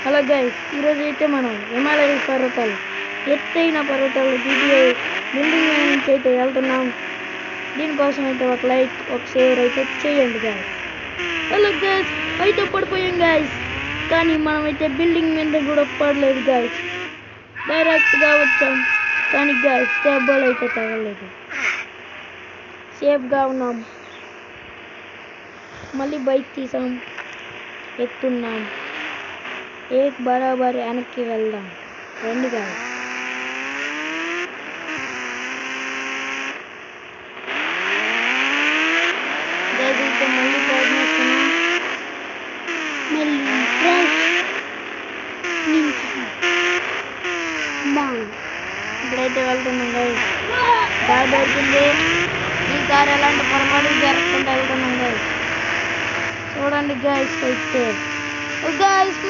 Hello guys, ఈరోజు అయితే మనం హిమాలయ పర్వతాలు ఎత్తైన పర్వతాలు బిల్డింగ్ నుంచి అయితే వెళ్తున్నాం. దీనికోసం అయితే ఒక లైక్ ఒక షేర్ అయితే చేయండి గాయస్. హలో గైస్, అయితే పడిపోయాం గాయస్, కానీ మనమైతే బిల్డింగ్ మీద కూడా పడలేదు గాయస్, డైరెక్ట్గా వచ్చాం. కానీ గాయస్ దెబ్బలు అయితే తగలేదు, సేఫ్గా ఉన్నాం. మళ్ళీ బైక్ తీసాం, ఎక్కుతున్నాం. ఏక్ బరాబర్ వెనక్కి వెళ్దాం రండి గాయస్. అయితే మళ్ళీ ప్రయత్నిస్తున్నాం, ఇప్పుడైతే వెళ్తున్నాం గాయస్. దారి దొరికింది, ఈసారి ఎలాంటి పొరపాటు జరగకుండా వెళ్తున్నాం గాయస్. చూడండి గాయస్, అయితే గాయస్